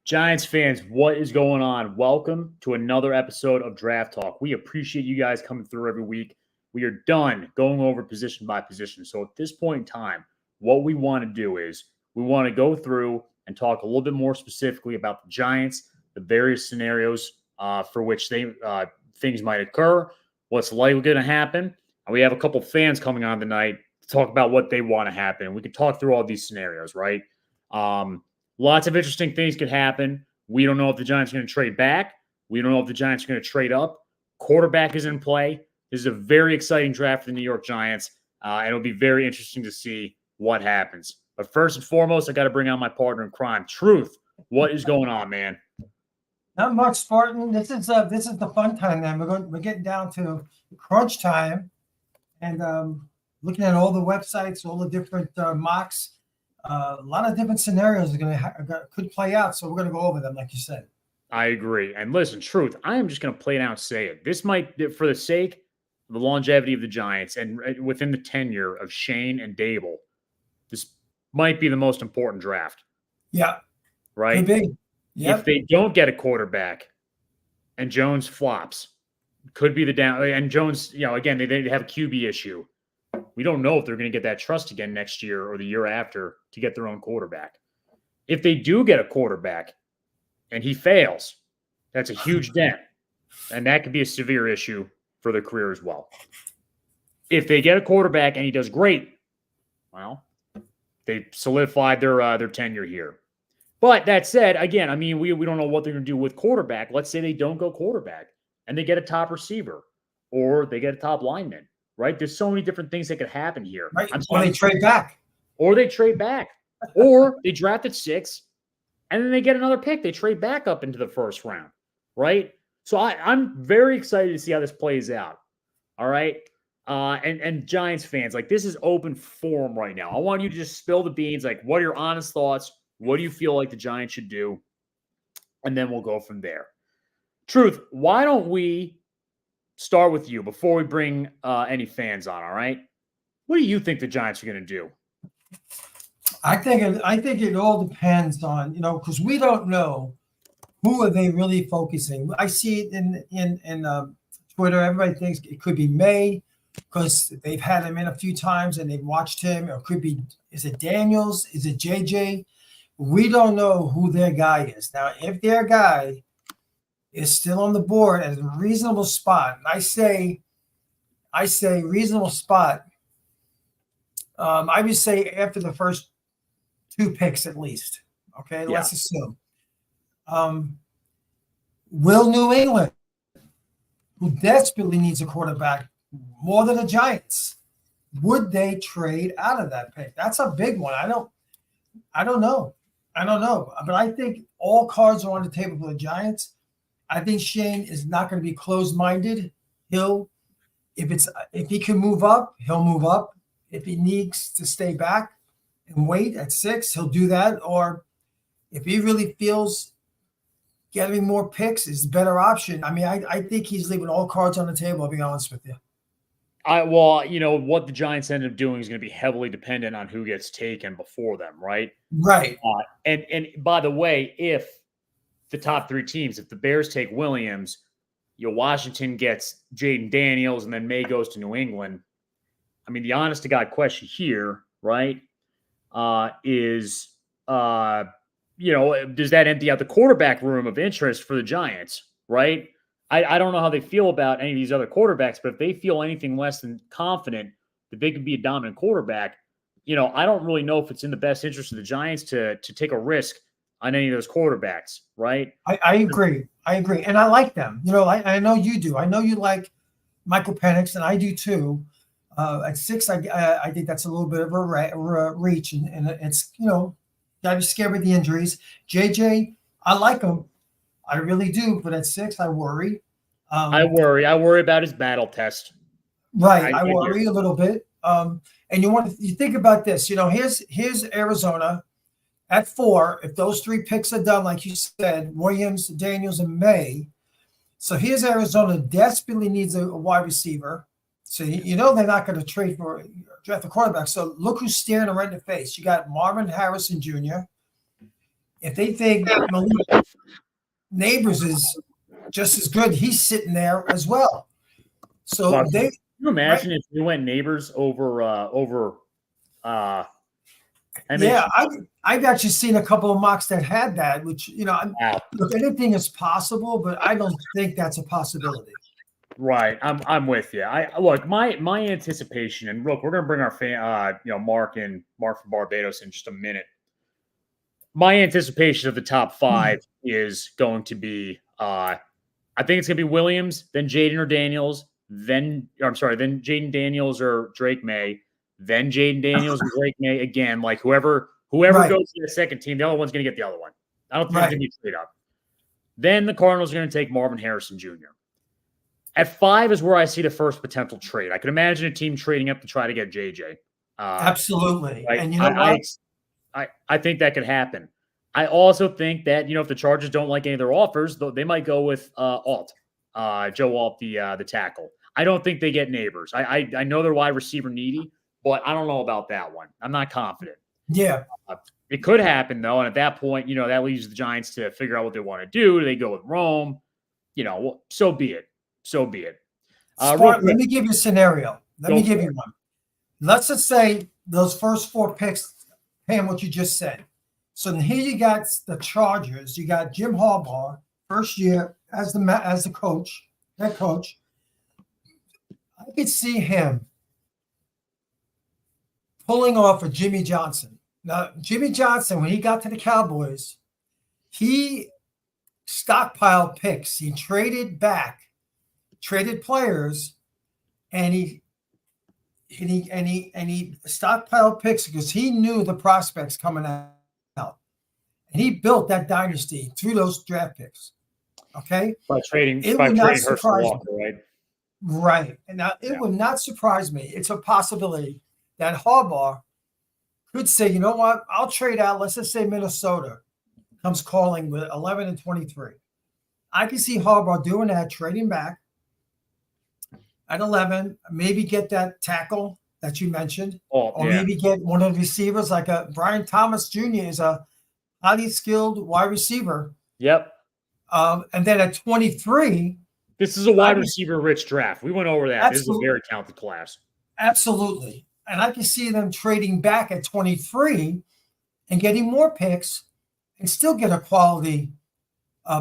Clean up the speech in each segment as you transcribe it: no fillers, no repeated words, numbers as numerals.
Giants fans, what is going on? Welcome to another episode of Draft Talk. We appreciate you guys coming through every week. We are done going over position by position. So at this point in time, what we want to do is we want to go through and talk a little bit more specifically about the Giants, the various scenarios for which things might occur, what's likely going to happen. And we have a couple fans coming on tonight to talk about what they want to happen. We can talk through all these scenarios, right? Lots of interesting things could happen. We don't know if the Giants are going to trade back. We don't know if the Giants are going to trade up. Quarterback is in play. This is a very exciting draft for the New York Giants, and it'll be very interesting to see what happens. But first and foremost, I got to bring on my partner in crime, Truth. What is going on, man? Not much, Spartan. This is the fun time. Then we're getting down to crunch time, and looking at all the websites, all the different mocks. A lot of different scenarios could play out, so we're going to go over them, like you said. I agree. And listen, Truth, I am just going to play it out and say it. This might, for the sake of the longevity of the Giants and within the tenure of Shane and Dable, this might be the most important draft. Yeah. Right? Could be. Yep. If they don't get a quarterback and Jones flops, could be the down. And Jones, again, they have a QB issue. We don't know if they're going to get that trust again next year or the year after to get their own quarterback. If they do get a quarterback and he fails, that's a huge dent. And that could be a severe issue for their career as well. If they get a quarterback and he does great, well, they solidified their tenure here. But that said, again, I mean, we don't know what they're going to do with quarterback. Let's say they don't go quarterback and they get a top receiver or they get a top lineman. Right? There's so many different things that could happen here. Right. Or they trade back. Or they trade back. Or they draft at 6, and then they get another pick. They trade back up into the first round. Right? So I'm very excited to see how this plays out. All right? And Giants fans, like, this is open forum right now. I want you to just spill the beans. Like, what are your honest thoughts? What do you feel like the Giants should do? And then we'll go from there. Truth, why don't we start with you before we bring any fans on, all right? What do you think the Giants are going to do? I think it all depends on, because we don't know who are they really focusing. I see it in Twitter. Everybody thinks it could be May because they've had him in a few times and they've watched him. Or it could be, is it Daniels? Is it JJ? We don't know who their guy is. Now, if their guy is still on the board at a reasonable spot. And I say reasonable spot. I would say after the first 2 picks at least. Okay, yeah. Let's assume. Will New England, who desperately needs a quarterback more than the Giants, would they trade out of that pick? That's a big one. I don't know. But I think all cards are on the table for the Giants. I think Shane is not going to be closed-minded. If he can move up, he'll move up. If he needs to stay back and wait at 6, he'll do that. Or if he really feels getting more picks is a better option. I mean, I think he's leaving all cards on the table, I'll be honest with you. What the Giants end up doing is going to be heavily dependent on who gets taken before them, right? Right. And by the way, if the top 3 teams, if the Bears take Williams, Washington gets Jaden Daniels, and then May goes to New England. I mean, the honest to God question here, right, is, does that empty out the quarterback room of interest for the Giants, right? I don't know how they feel about any of these other quarterbacks, but if they feel anything less than confident that they could be a dominant quarterback, I don't really know if it's in the best interest of the Giants to take a risk on any of those quarterbacks, right? I agree. And I like them. I know you do. I know you like Michael Penix, and I do too. At 6, I think that's a little bit of a reach, and it's, got to be scared with the injuries. JJ, I like him. I really do. But at 6, I worry. I worry about his battle test. Right. I worry a little bit. And you think about this, here's Arizona at 4. If those 3 picks are done, like you said, Williams, Daniels, and May. So here's Arizona desperately needs a wide receiver. So they're not going to draft a quarterback. So look who's staring them right in the face. You got Marvin Harrison Jr. if they think Malik Neighbors is just as good, he's sitting there as well. So Well, they can you imagine if we went Neighbors over yeah, MHD? I've actually seen a couple of mocks that had that, which Wow. look, anything is possible, but I don't think that's a possibility. Right, I'm with you. I look, my anticipation, and look, we're gonna bring our fan, Mark from Barbados in just a minute. My anticipation of the top five is going to be, I think it's gonna be Williams, then Jaden or Daniels, then Jaden Daniels or Drake May, then Jaden Daniels and Drake May again. Like whoever Right. goes to the second team, the other one's gonna get the other one. I don't think it's Right. gonna be straight up. Then the Cardinals are gonna take Marvin Harrison Jr. At 5 is where I see the first potential trade. I could imagine a team trading up to try to get JJ. Absolutely. Right? And you know what? I think that could happen. I also think that, if the Chargers don't like any of their offers, they might go with Alt, Joe Alt, the tackle. I don't think they get Neighbors. I know they're wide receiver needy, but I don't know about that one. I'm not confident. Yeah. It could happen, though. And at that point, that leaves the Giants to figure out what they want to do. Do they go with Rome? So be it. So be it. Let me give you a scenario. Let me give you one. Let's just say those first 4 picks, Pam, what you just said. So then here you got the Chargers. You got Jim Harbaugh, first year as the coach, head coach. I could see him pulling off a Jimmy Johnson. Now, Jimmy Johnson, when he got to the Cowboys, he stockpiled picks. He traded players, and he stockpiled picks because he knew the prospects coming out. And he built that dynasty through those draft picks. Okay? By trading Herschel Walker, right? Right. And now it would not surprise me. It's a possibility that Harbaugh could say, you know what? I'll trade out. Let's just say Minnesota comes calling with 11 and 23. I can see Harbaugh doing that, trading back at 11, maybe get that tackle that you mentioned, maybe get one of the receivers like a Brian Thomas Jr. is a highly skilled wide receiver. Yep. And then at 23, this is a wide receiver rich draft. We went over that. Absolutely. This is a very talented class. Absolutely. And I can see them trading back at 23 and getting more picks and still get a quality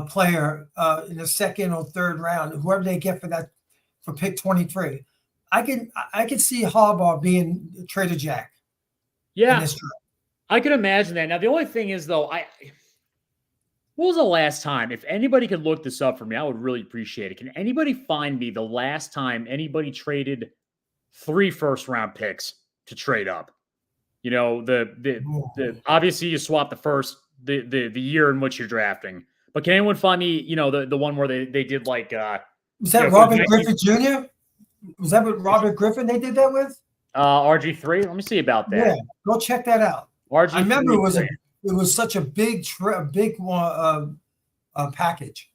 player in the second or third round, whoever they get for pick 23. I can see Harbaugh being Trader Jack. Yeah. I could imagine that. Now, the only thing is, though, what was the last time? If anybody could look this up for me, I would really appreciate it. Can anybody find me the last time anybody traded 3 first-round picks to trade up? Obviously you swap the year in which you're drafting. But can anyone find me, the one where they did like was that Robert Griffin Jr.? Was that with Robert Griffin they did that with? RG3? Let me see about that. Yeah, go check that out. RG3, I remember it was such a big package.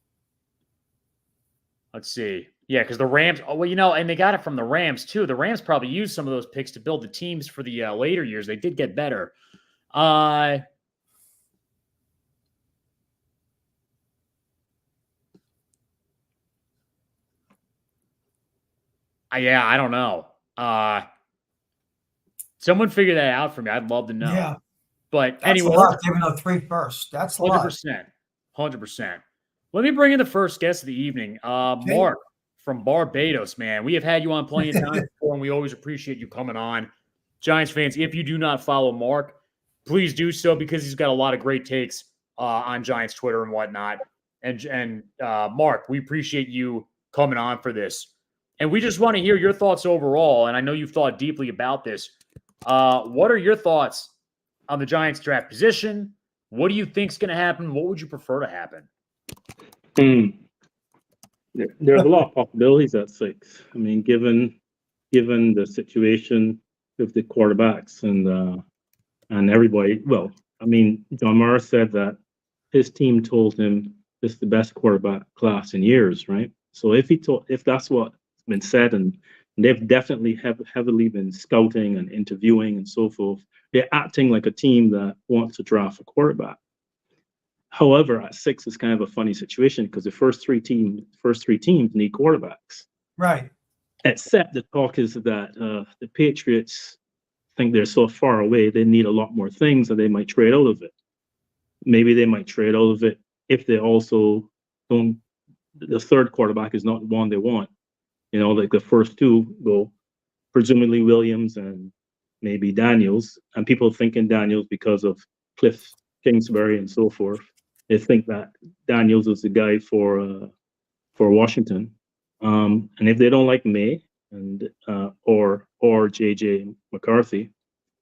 Let's see. Yeah, because the Rams, and they got it from the Rams too. The Rams probably used some of those picks to build the teams for the later years. They did get better. Yeah, I don't know. Someone figure that out for me. I'd love to know. Yeah. But that's anyway, a lot, giving up 3 first. That's 100%. 100%. Let me bring in the first guest of the evening, Mark from Barbados, man. We have had you on plenty of times before, and we always appreciate you coming on. Giants fans, if you do not follow Mark, please do so because he's got a lot of great takes on Giants Twitter and whatnot. And Mark, we appreciate you coming on for this. And we just want to hear your thoughts overall. And I know you've thought deeply about this. What are your thoughts on the Giants draft position? What do you think is going to happen? What would you prefer to happen? There's a lot of possibilities at 6. I mean, given the situation with the quarterbacks and everybody. Well, I mean, John Mara said that his team told him this is the best quarterback class in years, right? So if that's what's been said, and they've definitely heavily been scouting and interviewing and so forth, they're acting like a team that wants to draft a quarterback. However, at 6 is kind of a funny situation because the first three teams need quarterbacks. Right. Except the talk is that the Patriots think they're so far away, they need a lot more things, and they might trade out of it. Maybe they might trade out of it if they also don't. The third quarterback is not the one they want. Like the first two go, presumably Williams and maybe Daniels, and people thinking Daniels because of Cliff Kingsbury and so forth. They think that Daniels is the guy for Washington. And if they don't like May and or JJ McCarthy,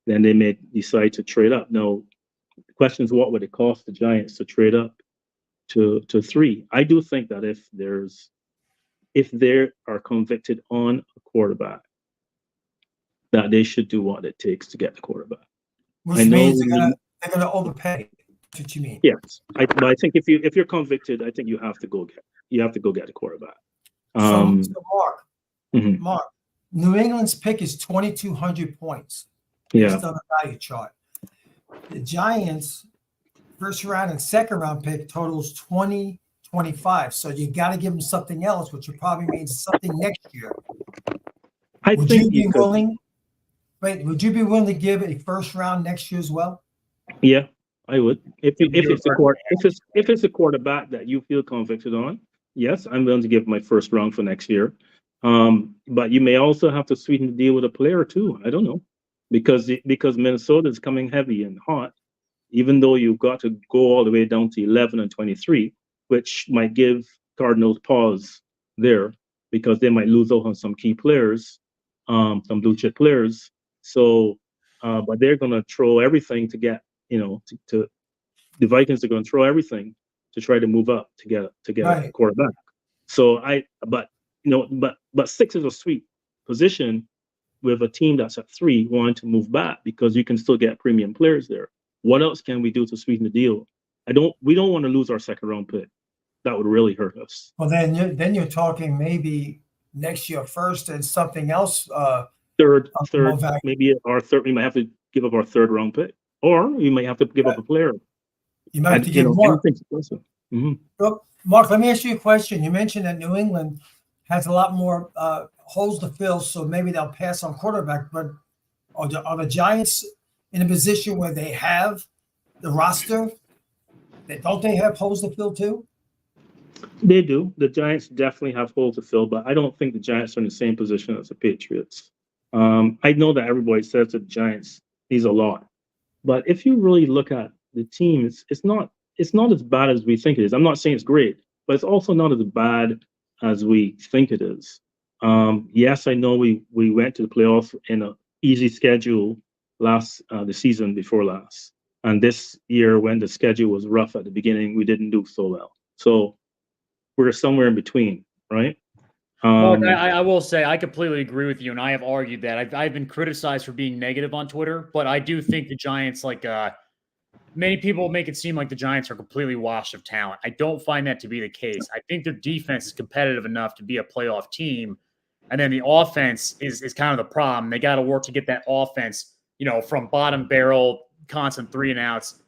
then they may decide to trade up. Now, the question is, what would it cost the Giants to trade up to 3? I do think that if they are convicted on a quarterback, that they should do what it takes to get the quarterback. Which means they're gonna overpay. That's what you mean? Yes, but I think if you're convicted, I think you have to go get a quarterback. So Mark, Mhm. Mark, New England's pick is 2,200 points. Yeah, Based on the value chart. The Giants' first round and second round pick totals 20-25. So you got to give them something else, which probably means something next year. Would you be willing to give a first round next year as well? Yeah, I would. If it's a quarterback that you feel convicted on, yes, I'm willing to give my first round for next year. But you may also have to sweeten the deal with a player too. I don't know, because Minnesota is coming heavy and hot. Even though you've got to go all the way down to 11 and 23, which might give Cardinals pause there because they might lose out on some key players, some blue chip players. So, but they're going to throw everything to get, the Vikings are going to throw everything to try to move up to get Right. a quarterback. So but 6 is a sweet position with a team that's at 3 wanting to move back because you can still get premium players there. What else can we do to sweeten the deal? We don't want to lose our second round pick. That would really hurt us. Well, then you're talking maybe next year first and something else. Third, value. maybe our third. We might have to give up our third round pick, or we might have to give up a player. You might have to give more. Mm-hmm. Well, Mark, let me ask you a question. You mentioned that New England has a lot more holes to fill, so maybe they'll pass on quarterback. But are the Giants in a position where they have the roster? Don't they have holes to fill too? They do. The Giants definitely have holes to fill, but I don't think the Giants are in the same position as the Patriots. I know that everybody says that the Giants needs a lot, but if you really look at the team, it's not as bad as we think it is. I'm not saying it's great, but it's also not as bad as we think it is. Yes, I know we went to the playoffs in an easy schedule the season before last, and this year when the schedule was rough at the beginning, we didn't do so well. So we're somewhere in between, right? Mark, I will say I completely agree with you, and I have argued that I've been criticized for being negative on Twitter, but I do think the Giants, many people make it seem like the Giants are completely washed of talent. I don't find that to be the case. I think their defense is competitive enough to be a playoff team, and then the offense is kind of the problem. They got to work to get that offense, from bottom barrel, constant 3 and outs,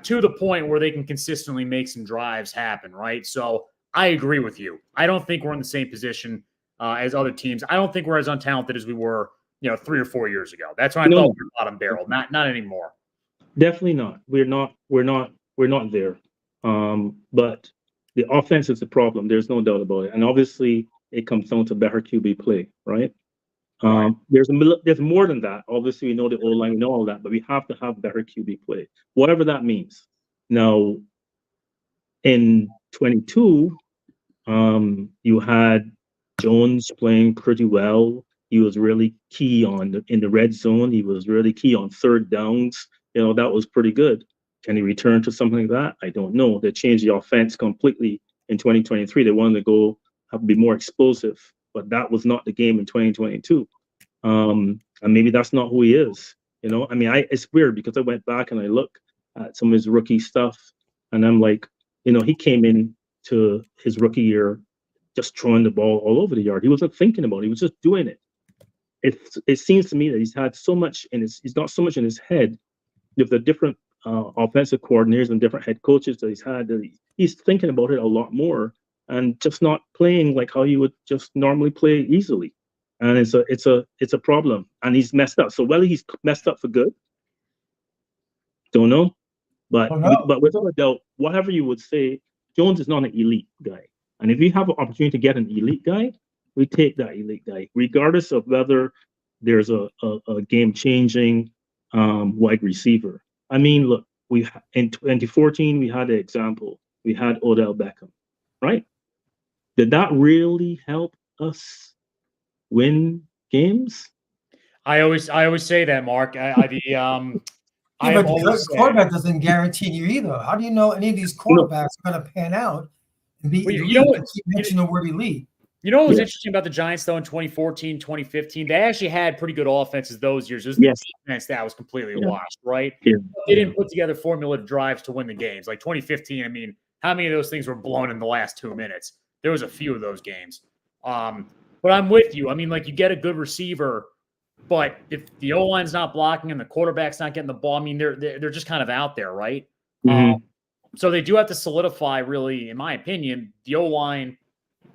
to the point where they can consistently make some drives happen, right? So I agree with you. I don't think we're in the same position as other teams. I don't think we're as untalented as we were, 3 or 4 years ago. That's when I thought we were bottom barrel. Not anymore. Definitely not. We're not there. But the offense is the problem. There's no doubt about it. And obviously, it comes down to better QB play, right? There's more than that. Obviously, we know the O-line, we know all that, but we have to have better QB play, whatever that means. Now, in 22, you had Jones playing pretty well. He was really key in the red zone. He was really key on third downs. That was pretty good. Can he return to something like that? I don't know. They changed the offense completely in 2023. They wanted to be more explosive, but that was not the game in 2022. And maybe that's not who he is. It's weird because I went back and I looked at some of his rookie stuff, and I'm like, he came in to his rookie year just throwing the ball all over the yard. He wasn't thinking about it. He was just doing it. It seems to me that he's got so much in his head with the different offensive coordinators and different head coaches that he's had, that he's thinking about it a lot more and just not playing like how you would just normally play easily. And it's a problem. And he's messed up. So whether he's messed up for good, don't know. But Don't know. but without a doubt, whatever you would say, Jones is not an elite guy. And if you have an opportunity to get an elite guy, we take that elite guy, regardless of whether there's a game-changing wide receiver. I mean, look, in 2014 we had an example. We had Odell Beckham, right? Did that really help us win games? I always say that, Mark. Yeah, but the quarterback doesn't guarantee you either. How do you know any of these quarterbacks are going to pan out and be elite? You know what? Keep mentioning the word elite. You know what was interesting about the Giants, though, in 2014, 2015? They actually had pretty good offenses those years. It was the defense that was completely washed, right? Yeah. They didn't put together formulative drives to win the games. Like 2015, I mean, how many of those things were blown in the last 2 minutes? There was a few of those games. But I'm with you. I mean, like, you get a good receiver, but if the O-line's not blocking and the quarterback's not getting the ball, I mean, they're just kind of out there, right? Mm-hmm. So they do have to solidify, really, in my opinion, the O-line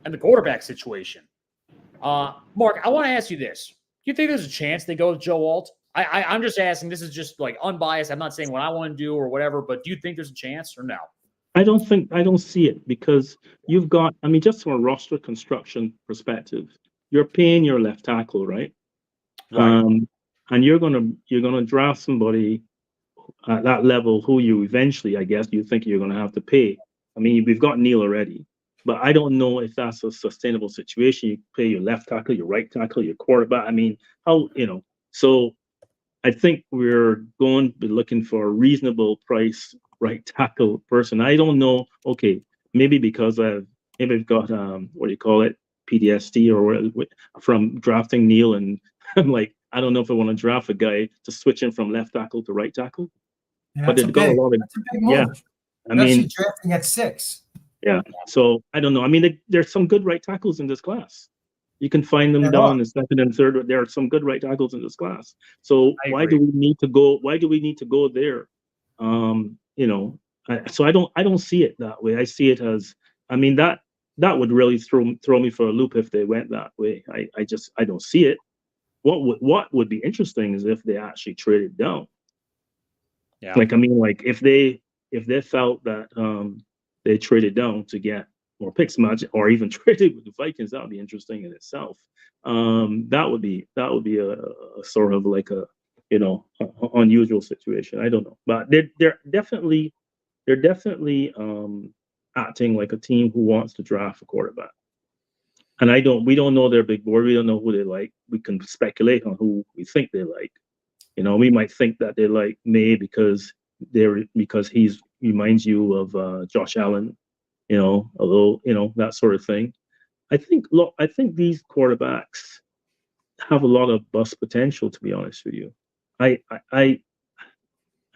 and the quarterback situation. Mark, I want to ask you this. Do you think there's a chance they go with Joe Alt? I'm just asking. This is just like unbiased. I'm not saying what I want to do or whatever, but do you think there's a chance or no? I don't see it, because you've got, I mean, just from a roster construction perspective, you're paying your left tackle, right? And you're gonna draft somebody at that level who you eventually, I guess, you think you're gonna have to pay. I mean, we've got Neil already, but I don't know if that's a sustainable situation. You pay your left tackle, your right tackle, your quarterback. I mean, how, so I think we're going to be looking for a reasonable price right tackle person. I don't know. Okay, maybe because I've got what do you call it, PTSD or from drafting Neil, and I'm like, I don't know if I want to draft a guy to switch in from left tackle to right tackle. Yeah, But they've got a lot of, that's a big move. yeah. I mean, drafting at 6. Yeah. So I don't know. I mean, there's some good right tackles in this class. You can find them down in second and third. There are some good right tackles in this class. So why do we need to go? Why do we need to go there? So I don't see it that way. I see it as, I mean, that would really throw me for a loop if they went that way. I don't see it. What would be interesting is if they actually traded down. Yeah. Like, I mean, like if they felt that they traded down to get more picks, or even traded with the Vikings, that would be interesting in itself. That would be a sort of like a unusual situation. I don't know, but they're definitely acting like a team who wants to draft a quarterback. And we don't know their big board. We don't know who they like. We can speculate on who we think they like. We might think that they like May because he reminds you of Josh Allen, although that sort of thing. I think these quarterbacks have a lot of bust potential, to be honest with you. I'm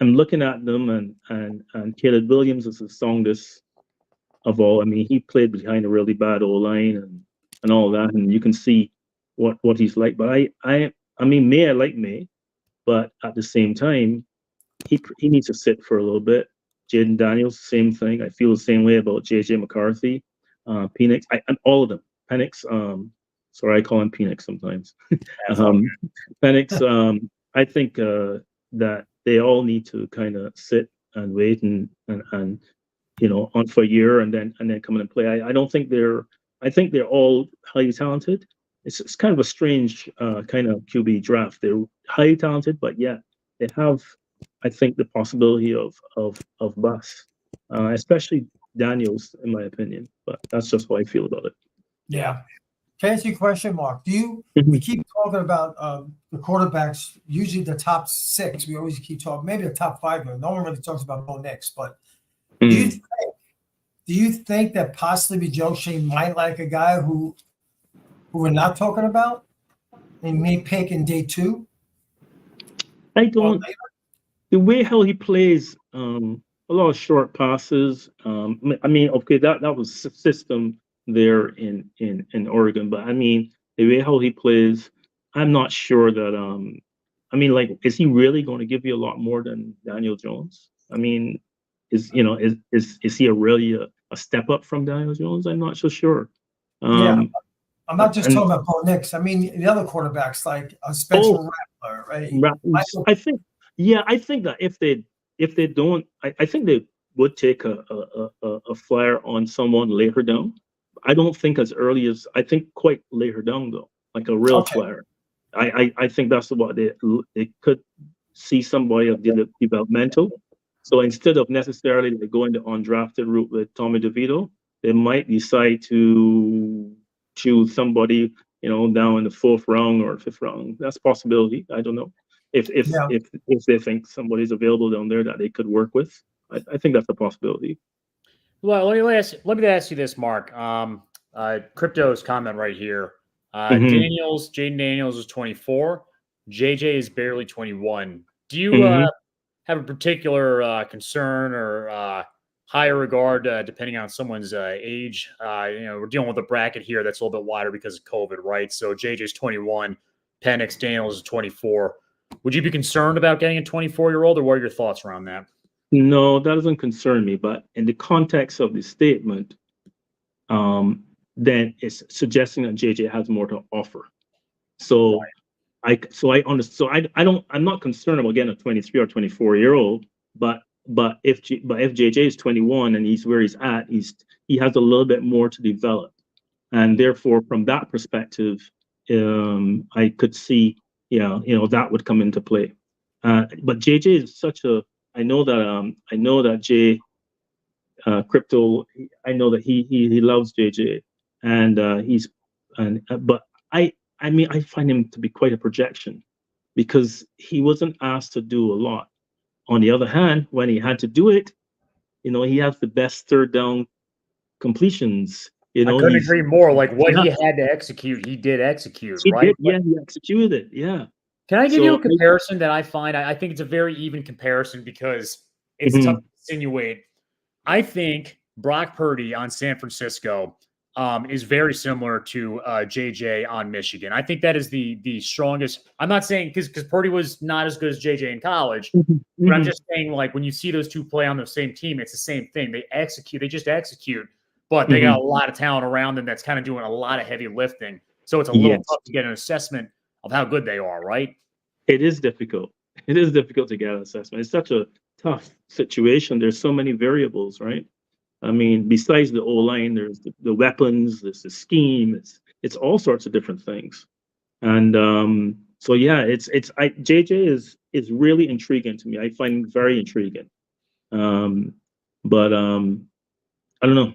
looking at them, and Caleb Williams is the strongest of all. I mean, he played behind a really bad O-line and all that, and you can see what he's like. But I mean, I like May, but at the same time, he needs to sit for a little bit. Jaden Daniels, same thing. I feel the same way about JJ McCarthy, Penix, all of them. Penix, sorry, I call him Penix sometimes. Penix, I think that they all need to kind of sit and wait and on for a year and then come in and play. I think they're all highly talented. It's kind of a strange kind of QB draft. They're highly talented, but yeah, they have, I think, the possibility of bust, especially Daniels, in my opinion. But that's just how I feel about it. Yeah. To answer your question, Mark, we keep talking about the quarterbacks, usually the top 6. We always keep talking, maybe the top 5. No one really talks about Bo Nix, but do you think that possibly Joe Schoen might like a guy who we're not talking about and may pick in day 2? I don't. The way how he plays, a lot of short passes. I mean, okay, that was system there in Oregon, but I mean, the way how he plays, I'm not sure that. I mean, like, is he really going to give you a lot more than Daniel Jones? I mean, is he really a step up from Daniel Jones? I'm not so sure. Yeah. I'm not just and- talking about Bo Nix. I mean, the other quarterbacks like Spencer Rattler, right? Michael- I think that if they don't, I think they would take a flyer on someone later down. I don't think as early as, I think quite later down though, like a real Okay. flyer. I think that's what they could see somebody of the developmental. So instead of necessarily going the undrafted route with Tommy DeVito, they might decide to choose somebody, down in the 4th round or 5th round. That's a possibility. I don't know. If they think somebody's available down there that they could work with, I think that's a possibility. Well, let me ask you this, Mark. Crypto's comment right here. Mhm. Jaden Daniels is 24. JJ is barely 21. Do you Mhm. have a particular concern or higher regard depending on someone's age? We're dealing with a bracket here that's a little bit wider because of COVID, right? So JJ's 21, Penix Daniels is 24. Would you be concerned about getting a 24-year-old, or what are your thoughts around that? No, that doesn't concern me. But in the context of the statement, then it's suggesting that JJ has more to offer. So Right. I'm not concerned about getting a 23 or 24-year-old, but if JJ is 21 and he's where he's at, he has a little bit more to develop, and therefore from that perspective, I could see, that would come into play. But JJ is I know that Jay Crypto, I know that he loves JJ, and but I mean, I find him to be quite a projection because he wasn't asked to do a lot. On the other hand, when he had to do it, he has the best 3rd down completions. I couldn't agree more. Like what he had to execute, he did execute, right? Yeah, he executed it. Yeah. Can I give you a comparison that I find? I think it's a very even comparison because it's tough to insinuate. I think Brock Purdy on San Francisco is very similar to JJ on Michigan. I think that is the strongest. I'm not saying because Purdy was not as good as JJ in college, but I'm just saying like when you see those two play on the same team, it's the same thing. They just execute, but they got a lot of talent around them that's kind of doing a lot of heavy lifting. So it's a little tough to get an assessment of how good they are, right? It is difficult. It is difficult to get an assessment. It's such a tough situation. There's so many variables, right? I mean, besides the O-line, there's the weapons, there's the scheme, it's all sorts of different things. And so yeah, JJ is really intriguing to me. I find him very intriguing. But I don't know.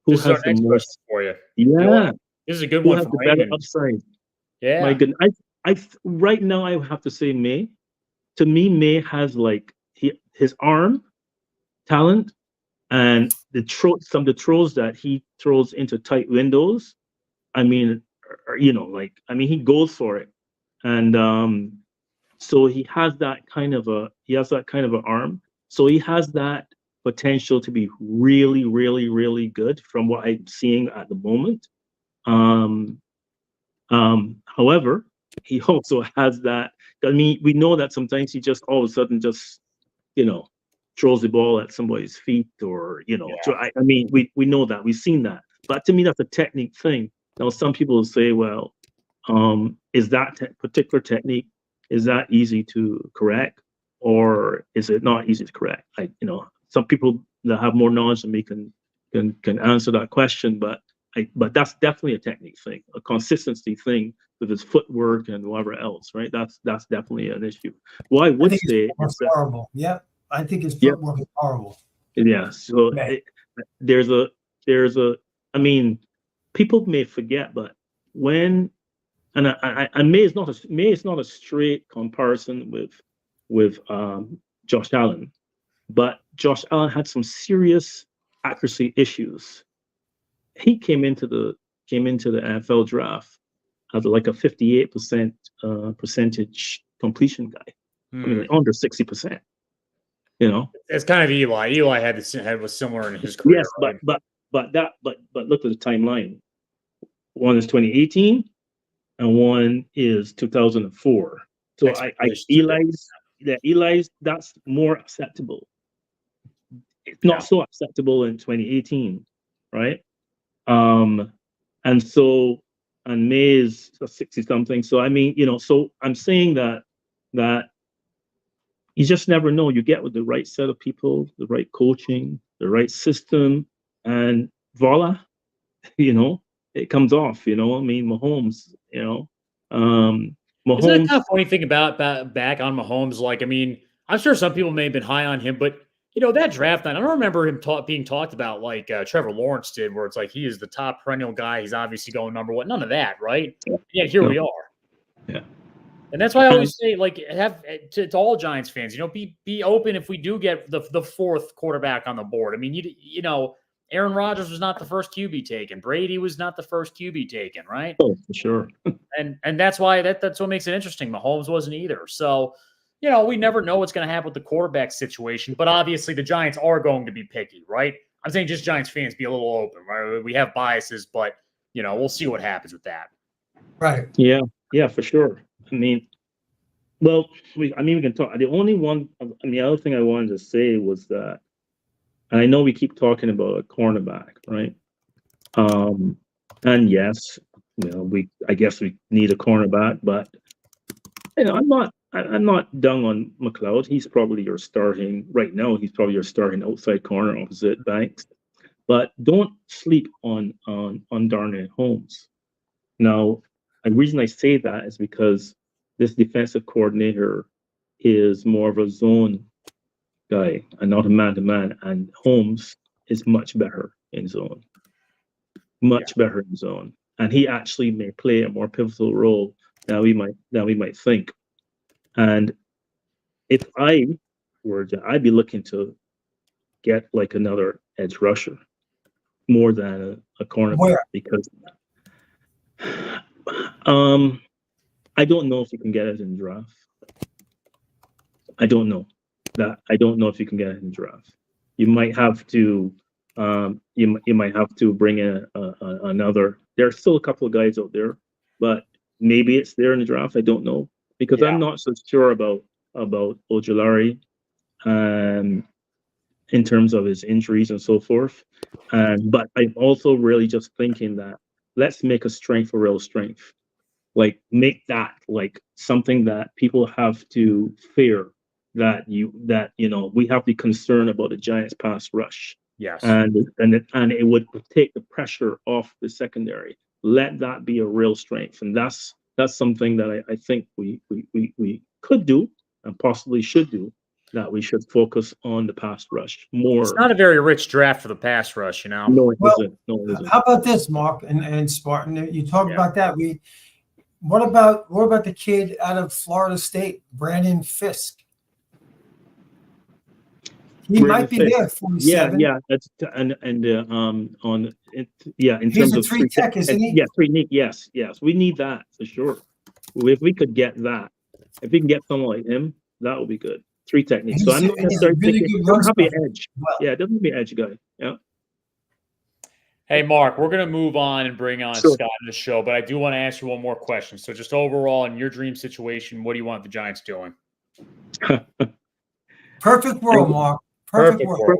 Who This has is our next question for you. Yeah. This is a good Who one has from the better Raymond. upside? Yeah. My goodness. Right now I have to say May. To me, May has like his arm talent and some of the throws that he throws into tight windows. I mean, he goes for it. And so he has that kind of an arm. So he has that potential to be really, really, really good from what I'm seeing at the moment. However, he also has that. I mean, we know that sometimes he just all of a sudden just, throws the ball at somebody's feet, or I mean, we know that, we've seen that. But to me, that's a technique thing. Now, some people will say, well, is that particular technique, is that easy to correct, or is it not easy to correct? Some people that have more knowledge than me can answer that question, but that's definitely a technique thing, a consistency thing with his footwork and whatever else, right? That's definitely an issue. Well, I would say it's horrible. Yeah, I think his footwork is horrible. Yeah. So there's a. I mean, people may forget, but May is not a straight comparison with Josh Allen, but Josh Allen had some serious accuracy issues. He came into the NFL draft as like a 58% percentage completion guy. I mean, under 60%. It's kind of Eli. Eli was similar in his career. Yes, right? but look at the timeline. One is 2018, and one is 2004. So Eli's that's more acceptable. it's not so acceptable in 2018, right? And so, and May is 60 something. So I mean, so I'm saying that you just never know. You get with the right set of people, the right coaching, the right system, and voila, it comes off. I mean, Mahomes, Isn't Mahomes. it kind of funny thing about back on Mahomes? Like, I mean, I'm sure some people may have been high on him, but that draft night, I don't remember him being talked about like Trevor Lawrence did, where it's like he is the top perennial guy. He's obviously going number one. None of that, right? Yeah. Yet here No. we are. Yeah. And that's why I always say, like, have to all Giants fans, be open if we do get the fourth quarterback on the board. I mean, Aaron Rodgers was not the first QB taken. Brady was not the first QB taken, right? Oh, for sure. And that's why that's what makes it interesting. Mahomes wasn't either. So, we never know what's going to happen with the quarterback situation. But obviously, the Giants are going to be picky, right? I'm saying just Giants fans be a little open, right? We have biases, but we'll see what happens with that. Right. Yeah, for sure. I mean, well, we can talk. The other thing I wanted to say was that, and I know we keep talking about a cornerback, right? And yes, I guess we need a cornerback, but I'm not dung on McLeod. He's probably your starting right now. He's probably your starting outside corner opposite Banks. But don't sleep on Darnell Holmes. Now, the reason I say that is because this defensive coordinator is more of a zone guy and not a man-to-man, and Holmes is much better in zone. Much better in zone. And he actually may play a more pivotal role than we might think. And if I were to, I'd be looking to get like another edge rusher more than a cornerback, because I don't know if you can get it in draft. I don't know if you can get it in draft. You might have to you might have to bring in another. There's still a couple of guys out there, but maybe it's there in the draft. I don't know, because I'm not so sure about Ojulari in terms of his injuries and so forth. But I'm also really just thinking that let's make a strength a real strength. Like, make that like something that people have to fear, that we have to be concerned about the Giants pass rush. Yes. And it would take the pressure off the secondary. Let that be a real strength. And that's something that I think we could do and possibly should do, that we should focus on the pass rush more. It's not a very rich draft for the pass rush, No, it isn't. No, it isn't. How about this, Mark and Spartan? You talk about that. What about the kid out of Florida State, Brandon Fisk? He might be there, 47. Yeah. That's in He's terms a of three tech, isn't he? Yeah, yes. We need that for sure. If we could get that, if we can get someone like him, that would be good. Three techniques. So I'm not necessarily thinking doesn't have to be edge. Well, Yeah, it doesn't have to be edge guy. Yeah. Hey, Mark, we're going to move on and bring on Scott in the show, but I do want to ask you one more question. So just overall, in your dream situation, what do you want the Giants doing? Perfect world, Mark. Perfect world.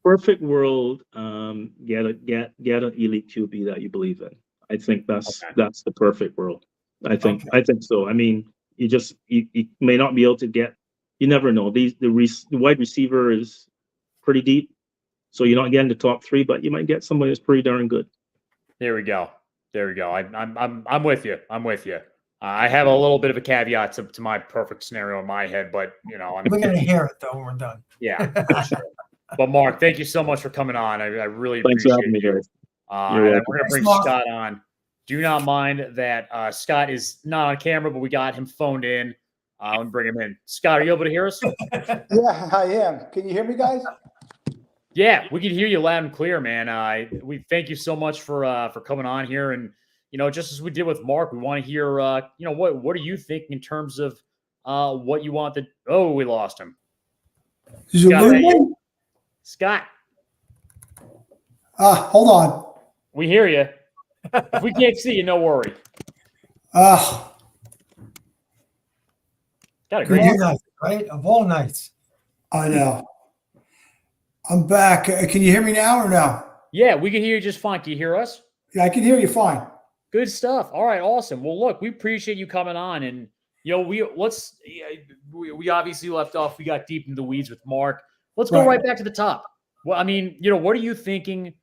Perfect world. Get an elite QB that you believe in. I think that's the perfect world. I think so. I mean, you may not be able to get. You never know. The wide receiver is pretty deep, so you're not getting the top three, but you might get somebody that's pretty darn good. There we go. I'm with you. I have a little bit of a caveat to my perfect scenario in my head, but we're gonna hear it though when we're done. Yeah, for sure. But Mark, thank you so much for coming on. I really Thanks appreciate for having me, you. guys. And we're gonna bring Scott on. Do not mind that Scott is not on camera, but we got him phoned in. And bring him in. Scott, are you able to hear us? Yeah, I am. Can you hear me, guys? Yeah, we can hear you loud and clear, man. We thank you so much for coming on here, and just as we did with Mark, we want to hear what are you thinking in terms of what you want we lost him. Scott. Hold on. We hear you. If we can't see you, no worry. Got a great night, right? Of all nights. I know. I'm back. Can you hear me now or no? Yeah, we can hear you just fine. Can you hear us? Yeah, I can hear you fine. Good stuff. All right, awesome. Well, look, we appreciate you coming on, and we obviously left off. We got deep into the weeds with Mark. Let's go right back to the top. Well, I mean, what are you thinking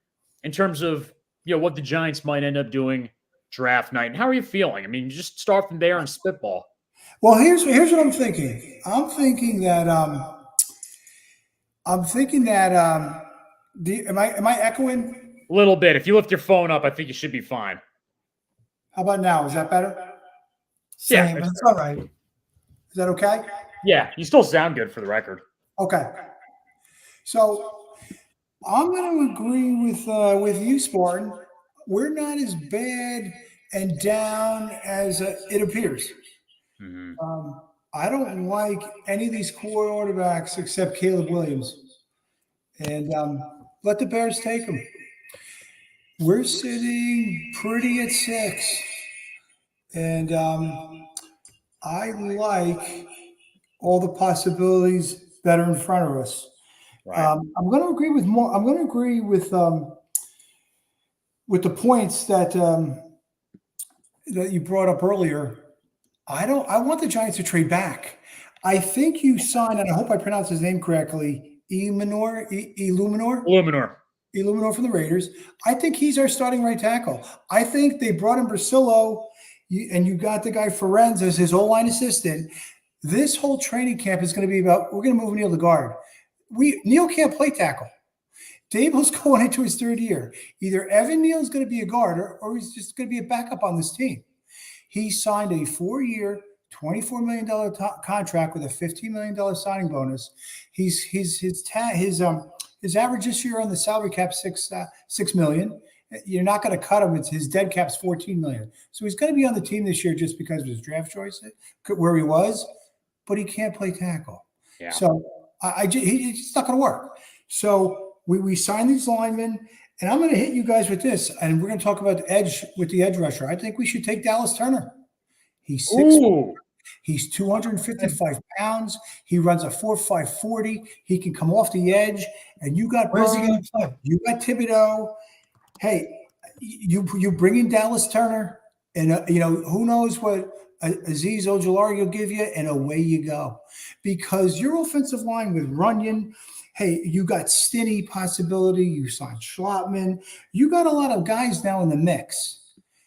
in terms of what the Giants might end up doing draft night, and how are you feeling? I mean, just start from there and spitball. Well, here's what I'm thinking. I'm thinking that am I echoing? A little bit. If you lift your phone up, I think you should be fine. How about now? Is that better? Same, Yeah, but it's all right. Is that okay? Yeah, you still sound good for the record. Okay. So I'm going to agree with you, Spartan. We're not as bad and down as it appears. Mm-hmm. I don't like any of these quarterbacks except Caleb Williams. And let the Bears take him. We're sitting pretty at 6. And I like all the possibilities that are in front of us. Right. I'm going to agree with more. I'm going to agree with the points that you brought up earlier. I want the Giants to trade back. I think you signed, and I hope I pronounced his name correctly, Illuminor from the Raiders. I think he's our starting right tackle. I think they brought in Brasillo, and you got the guy Ferenz as his O-line assistant. This whole training camp is going to be about, we're going to move Neal to guard. Neal can't play tackle. Dable's going into his 3rd year. Either Evan Neal is going to be a guard or he's just going to be a backup on this team. He signed a 4-year, $24 million contract with a $15 million signing bonus. His average this year on the salary cap $6 million. You're not going to cut him. It's his dead cap's $14 million. So he's going to be on the team this year just because of his draft choice, where he was, but he can't play tackle. Yeah. So it's not going to work. So we signed these linemen, and I'm going to hit you guys with this, and we're going to talk about the edge rusher. I think we should take Dallas Turner. He's 6'4". He's 255 pounds. He runs a 4.5 40. He can come off the edge, and you got Where's he going to play? You got Thibodeau. Hey, you bring in Dallas Turner, and who knows what Azeez Ojulari will give you, and away you go. Because your offensive line with Runyon, hey, you got Stinney possibility. You signed Schlottman. You got a lot of guys now in the mix.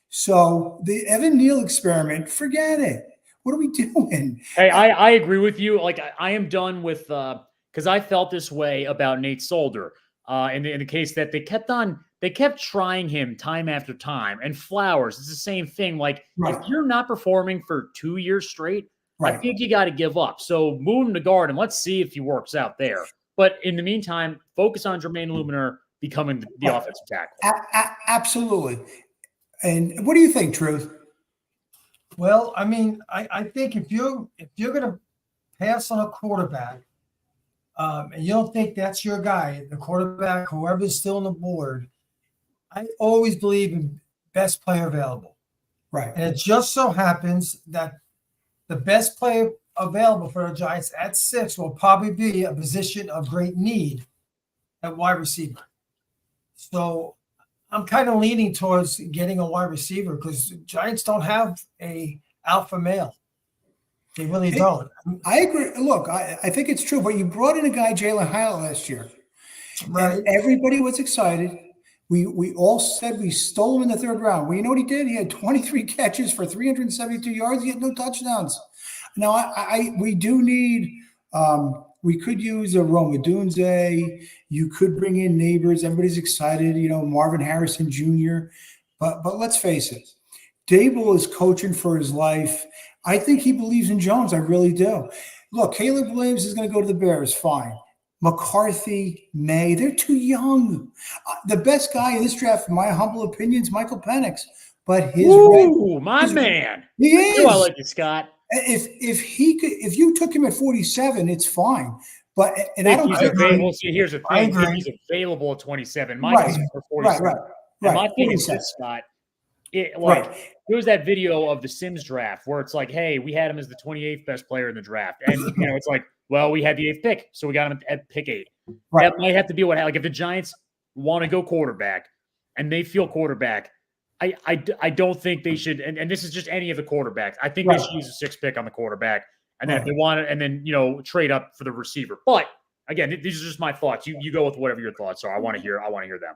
So the Evan Neal experiment, forget it. What are we doing? Hey, I agree with you. Like, I am done with because I felt this way about Nate Solder in the case that they kept trying him time after time. And Flowers, it's the same thing. Like, Right. if you're not performing for 2 years straight, Right. I think you got to give up. So move him to guard and let's see if he works out there. But in the meantime, focus on Jermaine Illuminor becoming the offensive tackle. Absolutely. And what do you think, Truth? Well, I mean, I think if you're going to pass on a quarterback, and you don't think that's your guy, the quarterback, whoever's still on the board, I always believe in best player available. Right. And it just so happens that the best player available for the Giants at 6 will probably be a position of great need at wide receiver. So I'm kind of leaning towards getting a wide receiver because Giants don't have a alpha male. They really don't. I agree. Look, I think it's true, but you brought in a guy, Jalen Hyatt, last year. Right. And everybody was excited. We all said we stole him in the 3rd round. Well, you know what he did? He had 23 catches for 372 yards. He had no touchdowns. Now, we do need we could use a Rome Odunze. You could bring in Neighbors. Everybody's excited, Marvin Harrison Jr. But let's face it, Dable is coaching for his life. I think he believes in Jones. I really do. Look, Caleb Williams is going to go to the Bears. Fine. McCarthy, May, they're too young. The best guy in this draft, in my humble opinion, is Michael Penix. But my man. He is. I like you, Scott. If you took him at 47, it's fine. But I don't he's think available. See, here's the thing. He's available at 27. Michael's for 47. Right. And my thing is this, Scott. There was that video of the Sims draft where it's like, hey, we had him as the 28th best player in the draft. And, it's like, well, we had the 8th pick, so we got him at pick 8. Right. That might have to be what, like, if the Giants want to go quarterback and they feel quarterback, I don't think they should, and this is just any of the quarterbacks. I think they should use a 6th pick on the quarterback, and then if they want it, and then trade up for the receiver. But again, these are just my thoughts. You go with whatever your thoughts are. I want to hear them.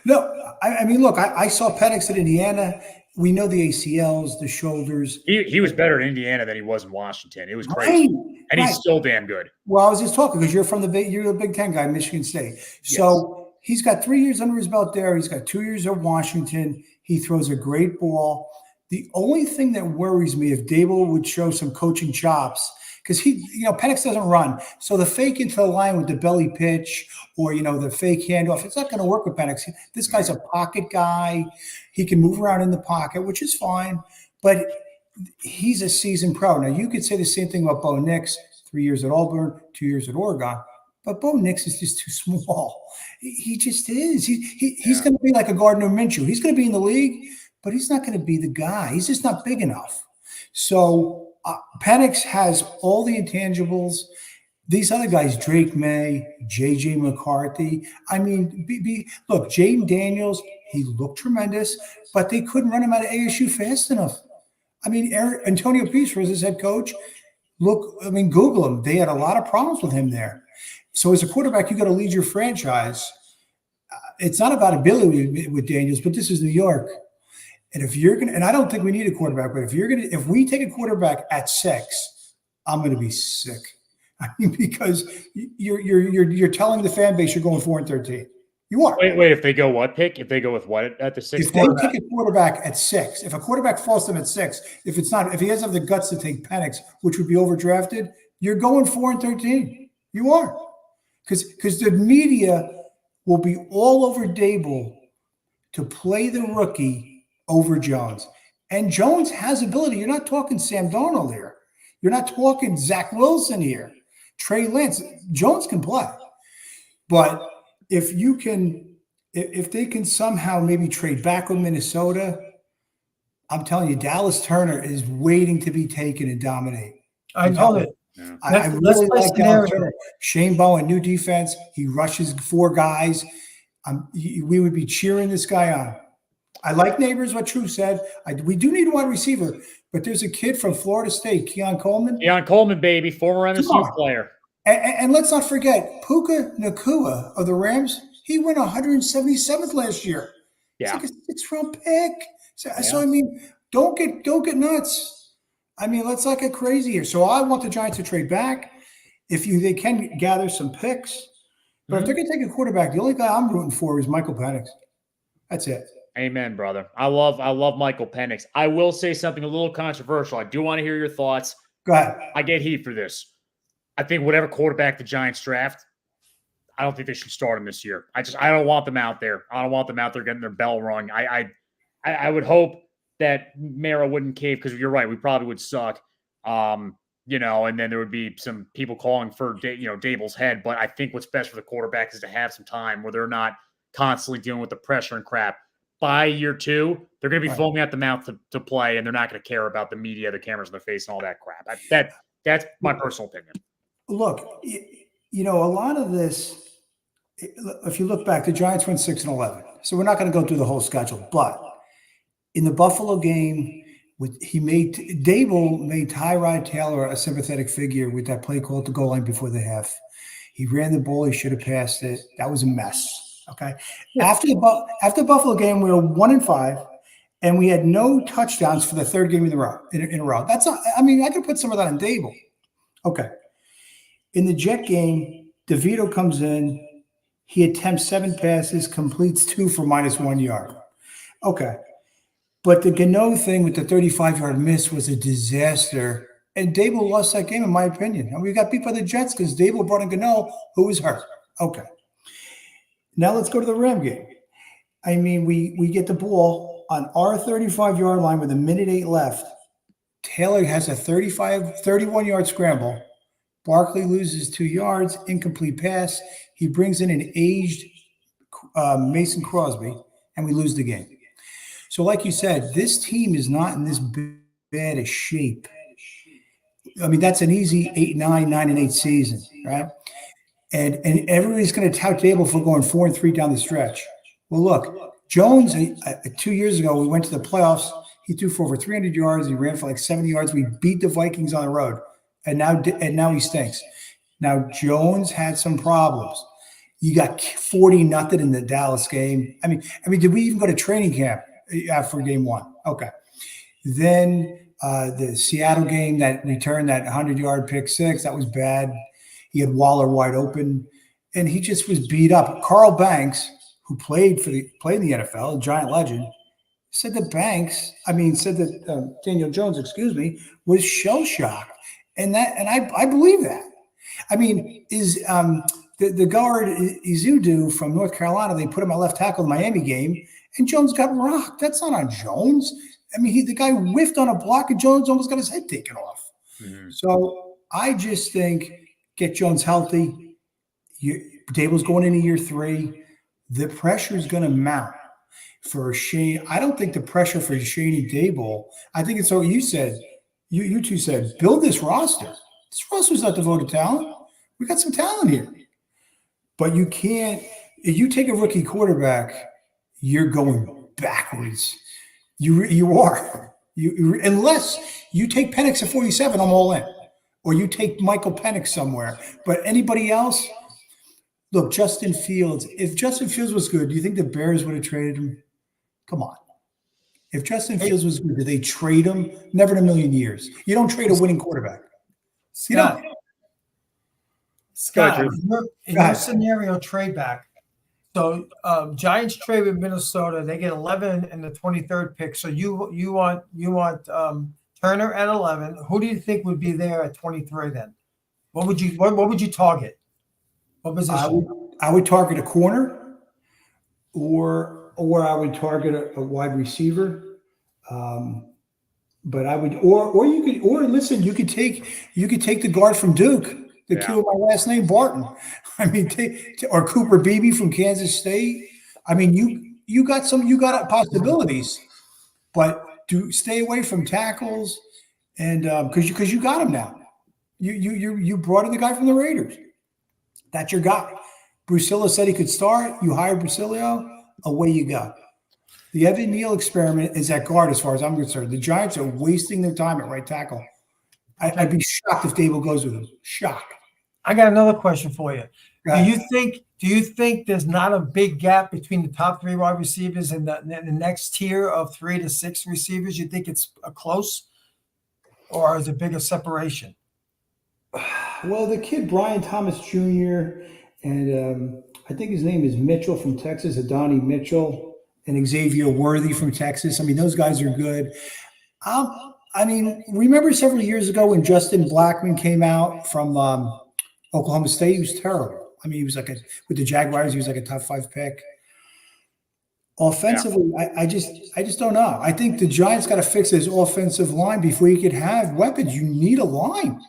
No, I mean, look, I saw Penix at Indiana. We know the ACLs, the shoulders. He was better in Indiana than he was in Washington. It was crazy, and he's still damn good. Well, I was just talking because you're a Big Ten guy, Michigan State. So he's got 3 years under his belt there. He's got 2 years at Washington. He throws a great ball. The only thing that worries me if Dable would show some coaching chops, because Penix doesn't run. So the fake into the line with the belly pitch or, the fake handoff, it's not going to work with Penix. This guy's a pocket guy. He can move around in the pocket, which is fine, but he's a seasoned pro. Now, you could say the same thing about Bo Nix, 3 years at Auburn, 2 years at Oregon, but Bo Nix is just too small. He just is. He's going to be like a Gardner Minshew. He's going to be in the league, but he's not going to be the guy. He's just not big enough. So Penix has all the intangibles. These other guys, Drake May, J.J. McCarthy. I mean, look, Jaden Daniels, he looked tremendous, but they couldn't run him out of ASU fast enough. I mean, Antonio Pierce was his head coach. Google him. They had a lot of problems with him there. So as a quarterback, you got to lead your franchise. It's not about ability with Daniels, but this is New York. And if you're going to, and I don't think we need a quarterback, but if we take a quarterback at 6, I'm going to be sick. I mean, because you're telling the fan base you're going 4-13. You are. Wait, if they go what pick? If they go with what at the 6th? If they take a quarterback at 6, if a quarterback falls them at 6, if he doesn't have the guts to take Penix, which would be overdrafted, you're going 4-13. You are. Because the media will be all over Dable to play the rookie over Jones. And Jones has ability. You're not talking Sam Darnold here. You're not talking Zach Wilson here. Trey Lance. Jones can play. But if they can somehow maybe trade back with Minnesota, I'm telling you, Dallas Turner is waiting to be taken and dominate. I know it. Yeah. I really like Dallas Turner. Shane Bowen, new defense. He rushes 4 guys. We would be cheering this guy on. I like Neighbors, what True said. We do need a wide receiver, but there's a kid from Florida State, Keon Coleman. Keon Coleman, baby, former MSU player. And let's not forget, Puka Nacua of the Rams. He went 177th last year. Yeah. It's like a 6th-round pick. So I mean, don't get nuts. I mean, let's not get crazy here. So I want the Giants to trade back. They can gather some picks. But if they're going to take a quarterback, the only guy I'm rooting for is Michael Penix. That's it. Amen, brother. I love Michael Penix. I will say something a little controversial. I do want to hear your thoughts. Go ahead. I get heat for this. I think whatever quarterback the Giants draft, I don't think they should start him this year. I don't want them out there. I don't want them out there getting their bell rung. I would hope that Mara wouldn't cave, because you're right, we probably would suck. And then there would be some people calling for Dable's head. But I think what's best for the quarterback is to have some time where they're not constantly dealing with the pressure and crap. By year 2, they're going to be foaming at the mouth to play, and they're not going to care about the media, the cameras in their face, and all that crap. That's my personal opinion. Look, a lot of this, if you look back, the Giants went 6-11. So we're not going to go through the whole schedule. But in the Buffalo game, Dable made Tyrod Taylor a sympathetic figure with that play call at the goal line before the half. He ran the ball. He should have passed it. That was a mess. Okay. Yeah. After the Buffalo game, we were 1-5, and we had no touchdowns for the 3rd game in a row. That's not. I mean, I could put some of that on Dable. Okay. In the Jet game, DeVito comes in. He attempts 7 passes, completes 2 for -1 yard. Okay. But the Gano thing with the 35-yard miss was a disaster. And Dable lost that game, in my opinion. And we got beat by the Jets because Dable brought in Gano, who was hurt. Okay. Now let's go to the Ram game. I mean, we get the ball on our 35-yard line with 1:08 left. Taylor has a 31-yard scramble. Barkley loses 2 yards, incomplete pass. He brings in an aged Mason Crosby, and we lose the game. So like you said, this team is not in this bad a shape. I mean, that's an easy 8-9, 9-8 season, right? and everybody's going to tout Dable for going 4-3 down the stretch. Well, look, Jones, 2 years ago, we went to the playoffs. He threw for over 300 yards. He ran for like 70 yards. We beat the Vikings on the road, and now he stinks. Now Jones had some problems. You got 40-0 in the Dallas game. I mean, did we even go to training camp after game one? Okay. Then the Seattle game that returned that 100-yard pick six, that was bad. He had Waller wide open, and he just was beat up. Carl Banks, who played in the NFL, a giant legend, said that Daniel Jones, was shell shocked, and I believe that. I mean, is the guard Izudu from North Carolina? They put him at left tackle in the Miami game, and Jones got rocked. That's not on Jones. I mean, the guy whiffed on a block, and Jones almost got his head taken off. Mm-hmm. So I just think get Jones healthy. Dable's going into year 3. The pressure is going to mount for Shane. I don't think the pressure for Shane and Dable. I think it's what you said. You two said, build this roster. This roster's not devoted talent. We got some talent here. But you can't, if you take a rookie quarterback, you're going backwards. You are. Unless you take Penix at 47, I'm all in. Or you take Michael Penix somewhere. But anybody else, look, Justin Fields. If Justin Fields was good, do you think the Bears would have traded him? Come on. If Justin Fields was good, did they trade him? Never in a million years. You don't trade a winning quarterback. Scott, in your scenario, trade back. So Giants trade with Minnesota. They get 11 and the 23rd pick. So you want Turner at 11. Who do you think would be there at 23 then? What would you target? What position? I would target a corner, or I would target a wide receiver. But I would, listen, you could take the guard from Duke. The kid with my last name, Barton. I mean, or Cooper Beebe from Kansas State. I mean, you got possibilities, but stay away from tackles, and because you got him now. You brought in the guy from the Raiders. That's your guy. Brusillo said he could start. You hired Brusillo. Away you go. The Evan Neal experiment is at guard, as far as I'm concerned. The Giants are wasting their time at right tackle. I'd be shocked if Dable goes with him. Shocked. I got another question for you. Do you think there's not a big gap between the top 3 wide receivers and the next tier of 3 to 6 receivers? You think it's close, or is it bigger separation? Well, the kid Brian Thomas Jr. and I think his name is Mitchell from Texas, Adonai Mitchell, and Xavier Worthy from Texas. I mean, those guys are good. I mean, remember several years ago when Justin Blackman came out from Oklahoma State? He was terrible. I mean, he was with the Jaguars, he was like a top 5 pick. Offensively, I just don't know. I think the Giants got to fix his offensive line before you could have weapons. You need a line.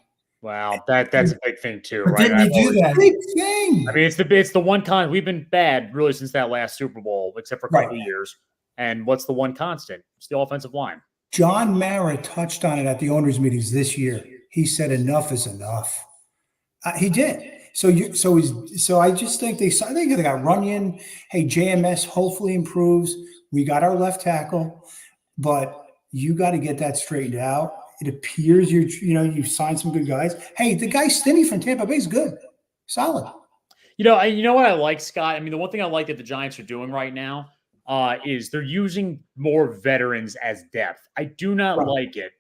Wow, that's a big thing too, right? Didn't you do that? Big thing. I mean, it's the one time we've been bad really since that last Super Bowl, except for a couple of years. And what's the one constant? It's the offensive line. John Mara touched on it at the owners' meetings this year. He said, "Enough is enough." He did. So I just think they got Runyon. Hey, JMS hopefully improves. We got our left tackle, but you got to get that straightened out. It appears you've signed some good guys. Hey, the guy Stinney from Tampa Bay is good, solid. You know what I like, Scott? I mean, the one thing I like that the Giants are doing right now is they're using more veterans as depth. I do not like it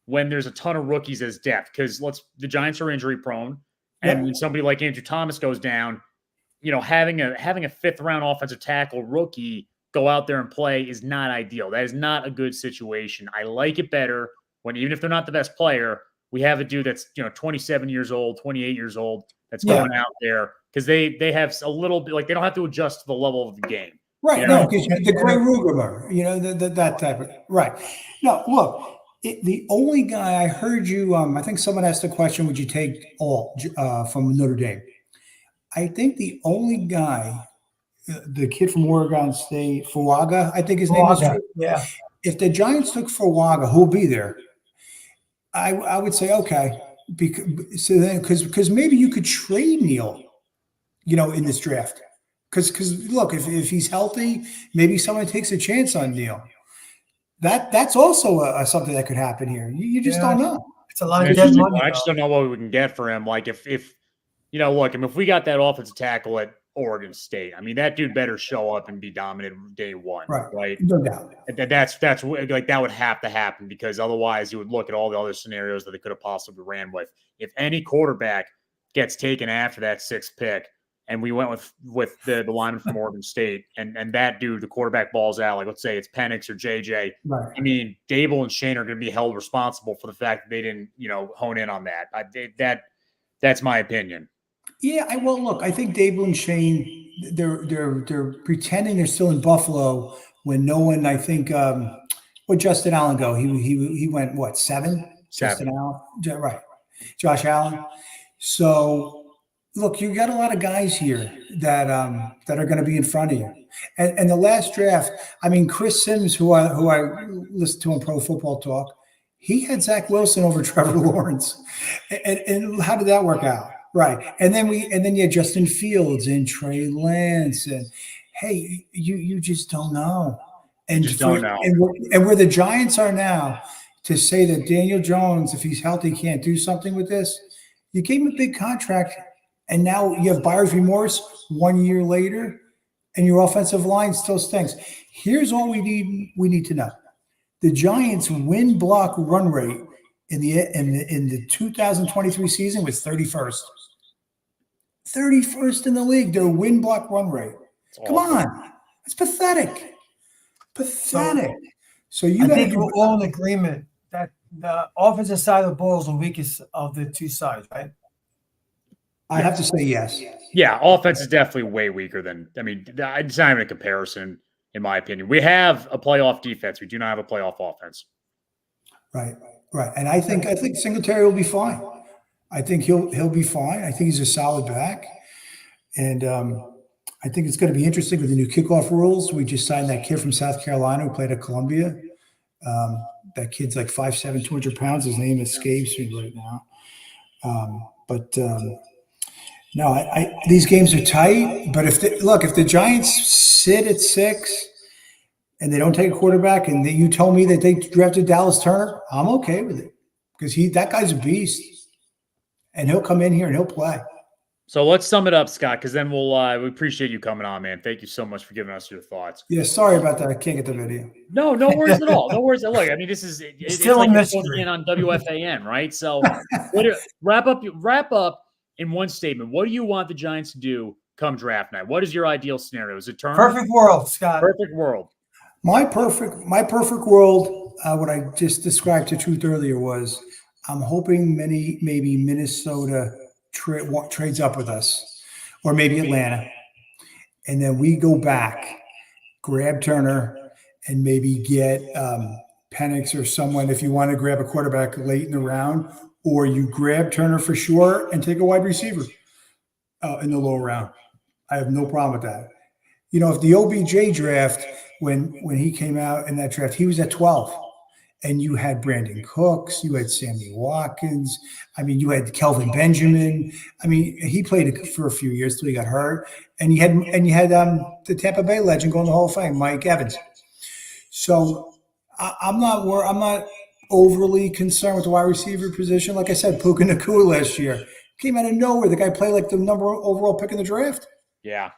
when there's a ton of rookies as depth, because the Giants are injury prone. And when somebody like Andrew Thomas goes down, having a 5th round offensive tackle rookie go out there and play is not ideal. That is not a good situation. I like it better when, even if they're not the best player, we have a dude that's 27 years old, 28 years old that's going out there, because they have a little bit, they don't have to adjust to the level of the game. Right. No, because the Grey Ruger, that type of right. No, look. The only guy I heard you, I think someone asked the question, would you take all from Notre Dame? I think the only guy, the kid from Oregon State, Fuaga, I think his name is. Yeah. If the Giants took Fuaga, who'll be there? I would say, okay. Because maybe you could trade Neal in this draft. Because look, if he's healthy, maybe someone takes a chance on Neal. That's also something that could happen here. You just don't know. It's a lot of dead money. I just don't know what we can get for him. Like if look, I mean, if we got that offensive tackle at Oregon State, I mean, that dude better show up and be dominant day one, right? No doubt. That's like that would have to happen, because otherwise you would look at all the other scenarios that they could have possibly ran with. If any quarterback gets taken after that 6th pick, and we went with the lineman from Oregon State, and that dude, the quarterback, balls out, like let's say it's Penix or JJ. Right. I mean, Dable and Shane are going to be held responsible for the fact that they didn't, hone in on that. That's my opinion. Yeah, look, I think Dable and Shane, they're pretending they're still in Buffalo when no one. I think where'd Justin Allen go? He went what, 7? Justin Allen, right? Josh Allen. So. Look, you got a lot of guys here that are going to be in front of you. And the last draft, I mean, Chris Sims, who I listened to on Pro Football Talk, he had Zach Wilson over Trevor Lawrence. And how did that work out? Right. And then you had Justin Fields and Trey Lance, and hey, you just don't know. And don't know. And where the Giants are now, to say that Daniel Jones, if he's healthy, can't do something with this, you gave him a big contract. And now you have buyer's remorse 1 year later, and your offensive line still stinks. Here's all we need to know: the Giants' win block run rate in the 2023 season was 31st. 31st in the league. Their win block run rate. Come on, it's pathetic. Pathetic. So I think we're all in agreement that the offensive side of the ball is the weakest of the two sides, right? I have to say yes. Yeah, offense is definitely way weaker than. I mean, it's not even a comparison, in my opinion. We have a playoff defense. We do not have a playoff offense. Right. And I think Singletary will be fine. I think he'll be fine. I think he's a solid back, and I think it's going to be interesting with the new kickoff rules. We just signed that kid from South Carolina who played at Columbia. That kid's like 5'7", 200 pounds. His name escapes me right now. No, these games are tight, but if the Giants sit at 6 and they don't take a quarterback, and you told me that they drafted Dallas Turner, I'm okay with it, because that guy's a beast, and he'll come in here and he'll play. So let's sum it up, Scott, because then we appreciate you coming on, man. Thank you so much for giving us your thoughts. Yeah, sorry about that. I can't get the video. No worries at all. No worries. Look, I mean, this is it's still like a mystery on WFAN, right? So wrap up in one statement. What do you want the Giants to do come draft night? What is your ideal scenario? Is it Turner? Perfect world, Scott. Perfect world. My perfect world, what I just described to Truth earlier, was I'm hoping maybe Minnesota trades up with us, or maybe Atlanta, and then we go back, grab Turner, and maybe get Penix or someone if you want to grab a quarterback late in the round, or you grab Turner for sure and take a wide receiver in the lower round. I have no problem with that. If the OBJ draft, when he came out in that draft, he was at 12. And you had Brandon Cooks, you had Sammy Watkins. I mean, you had Kelvin Benjamin. I mean, he played for a few years till he got hurt. And you had the Tampa Bay legend going to the Hall of Fame, Mike Evans. So I'm not overly concerned with the wide receiver position. Like I said, Puka Nacua last year came out of nowhere. The guy played like the number one overall pick in the draft. Yeah,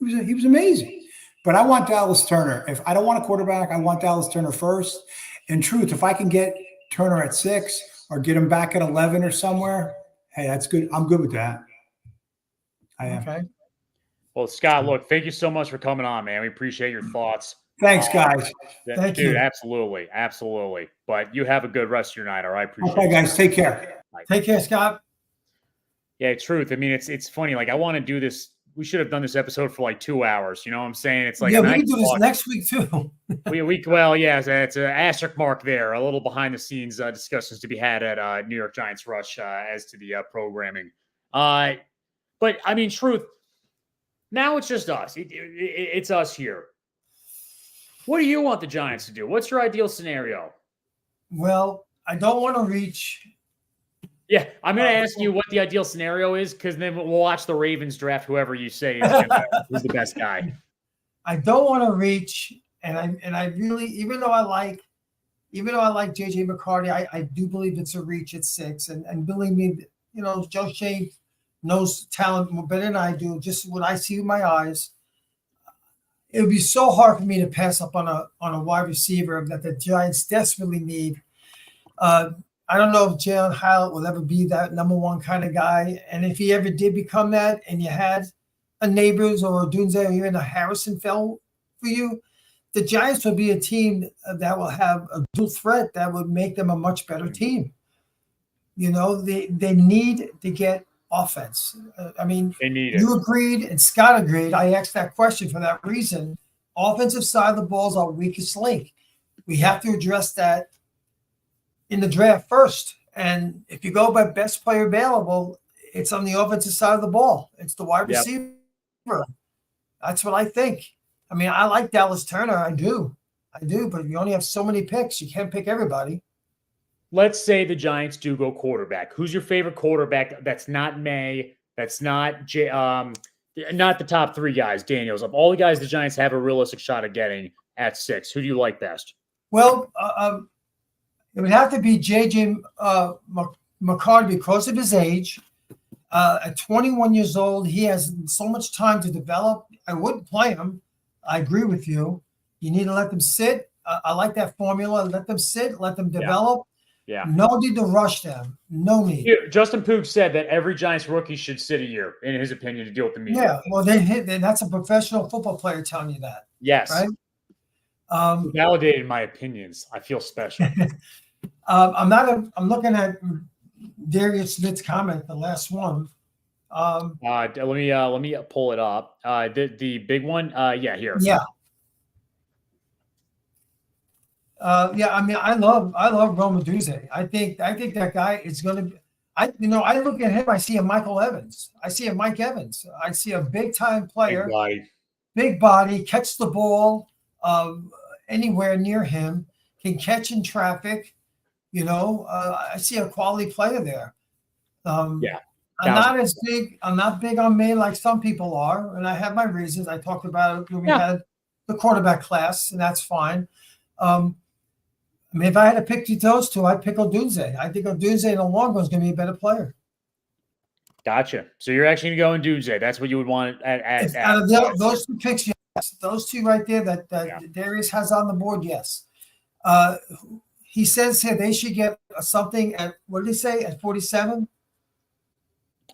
he was amazing. But I want Dallas Turner. If I don't want a quarterback, I want Dallas Turner first. In truth, if I can get Turner at 6 or get him back at 11 or somewhere, hey, that's good. I'm good with that. I am. Okay. Well, Scott, look, thank you so much for coming on, man. We appreciate your thoughts. Thanks, guys. Thank you. Absolutely. But you have a good rest of your night, all right? Appreciate it. Okay, guys, take care. Take care, Scott. Yeah, Truth. I mean, it's funny. Like, I want to do this. We should have done this episode for like 2 hours. You know what I'm saying? It's like, yeah, we can do this next week too. Well, yeah, it's an asterisk mark there. A little behind the scenes discussions to be had at New York Giants Rush as to the programming. But I mean, Truth. Now it's just us. It's us here. What do you want the Giants to do? What's your ideal scenario? Well, I don't want to reach Yeah, I'm going to ask you what the ideal scenario is, because then we'll watch the Ravens draft whoever you say is who's the best guy. I don't want to reach, and I really, even though I like JJ McCarthy, I do believe it's a reach at 6. And believe me, Joe Shane knows talent more better than I do. Just what I see with my eyes, it would be so hard for me to pass up on a wide receiver that the Giants desperately need. I don't know if Jalen Hyatt will ever be that number one kind of guy. And if he ever did become that, and you had a Neighbors or a Dunze or even a Harrison fell for you, the Giants will be a team that will have a dual threat that would make them a much better team. They need to get offense. They need it. You agreed and Scott agreed. I asked that question for that reason. Offensive side of the ball is our weakest link. We have to address that in the draft first. And if you go by best player available, it's on the offensive side of the ball. It's the wide receiver. That's what I think. I like Dallas Turner. I do. But you only have so many picks. You can't pick everybody. Let's say the Giants do go quarterback. Who's your favorite quarterback that's not May, that's not not the top 3 guys, Daniels? Of all the guys the Giants have a realistic shot at getting at 6, who do you like best? Well, it would have to be J.J. McCarthy because of his age. At 21 years old, he has so much time to develop. I wouldn't play him. I agree with you. You need to let them sit. I like that formula. Let them sit. Let them develop. Yeah. No need to rush them. No need. Justin Poog said that every Giants rookie should sit a year, in his opinion, to deal with the media. Yeah, well, that's a professional football player telling you that. Yes. Right? Validated my opinions. I feel special. I'm looking at Darius Smith's comment, the last one. Let me pull it up. The big one. Here. Yeah. I love Rome Odunze. I think that guy is going to be. I look at him. I see a Michael Evans. I see a Mike Evans. I see a big time player. Big body, catch the ball anywhere near him. Can catch in traffic. I see a quality player there. I'm not big on May like some people are, and I have my reasons. I talked about it when we had the quarterback class, and that's fine. If I had to pick those 2, I'd pick Odunze. I think Odunze in the long run is going to be a better player. Gotcha. So you're actually going to go Odunze. That's what you would want at out of those 2 picks, yes. Those 2 right there that Darius has on the board, yes. He says here they should get something at, what did he say, at 47?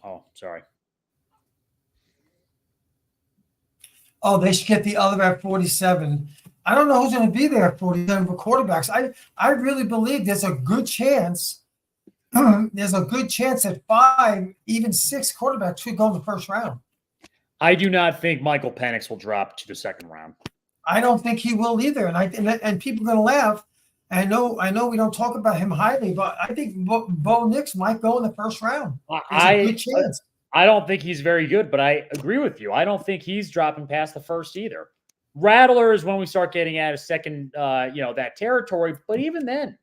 Oh, sorry. Oh, they should get the other at 47. I don't know who's going to be there at 47 for quarterbacks. I really believe there's a good chance. There's a good chance that 5, even 6 quarterbacks could go in the first round. I do not think Michael Penix will drop to the second round. I don't think he will either. And people are going to laugh. I know we don't talk about him highly, but I think Bo Nix might go in the first round. There's a good chance. I don't think he's very good, but I agree with you. I don't think he's dropping past the first either. Rattler is when we start getting at a second, that territory. But even then,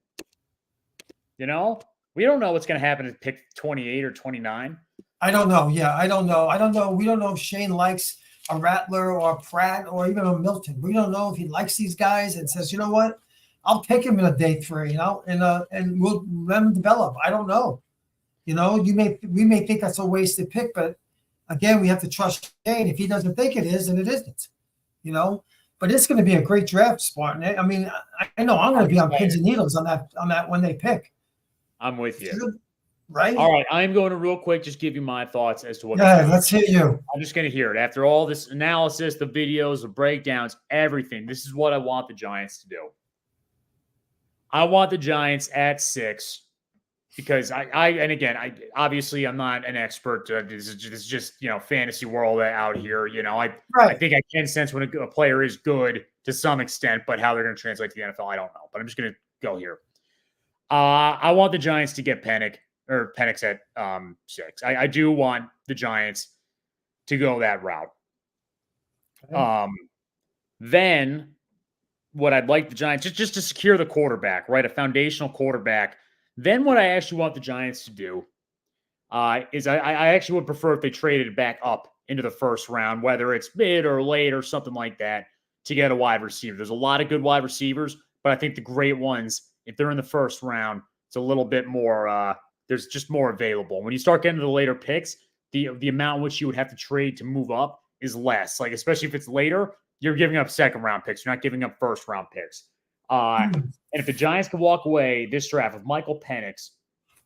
we don't know what's going to happen at pick 28 or 29. I don't know. Yeah, I don't know. We don't know if Shane likes a Rattler or a Pratt or even a Milton. We don't know if he likes these guys and says, you know what, I'll pick him in a day 3, and we'll let him develop. I don't know. We may think that's a wasted pick, but again, we have to trust Shane. If he doesn't think it is, then it isn't. But it's going to be a great draft, Spartan. I know I'm going to be on pins and needles on that when they pick. I'm with you. Right? All right. I'm going to real quick just give you my thoughts as to what. Yeah, let's hear you. I'm just going to hear it. After all this analysis, the videos, the breakdowns, everything, this is what I want the Giants to do. I want the Giants at 6 because I obviously I'm not an expert. This is just, fantasy world out here. I think I can sense when a player is good to some extent, but how they're going to translate to the NFL, I don't know. But I'm just going to go here. I want the Giants to get Penix at 6. I do want the Giants to go that route. Okay. Then what I'd like the Giants just to secure the quarterback, right? A foundational quarterback. Then what I actually want the Giants to do is I actually would prefer if they traded it back up into the first round, whether it's mid or late or something like that, to get a wide receiver. There's a lot of good wide receivers, but I think the great ones, if they're in the first round, it's a little bit more, there's just more available. When you start getting to the later picks, the amount in which you would have to trade to move up is less. Like, especially if it's later, you're giving up second-round picks. You're not giving up first-round picks. And if the Giants can walk away this draft with Michael Penix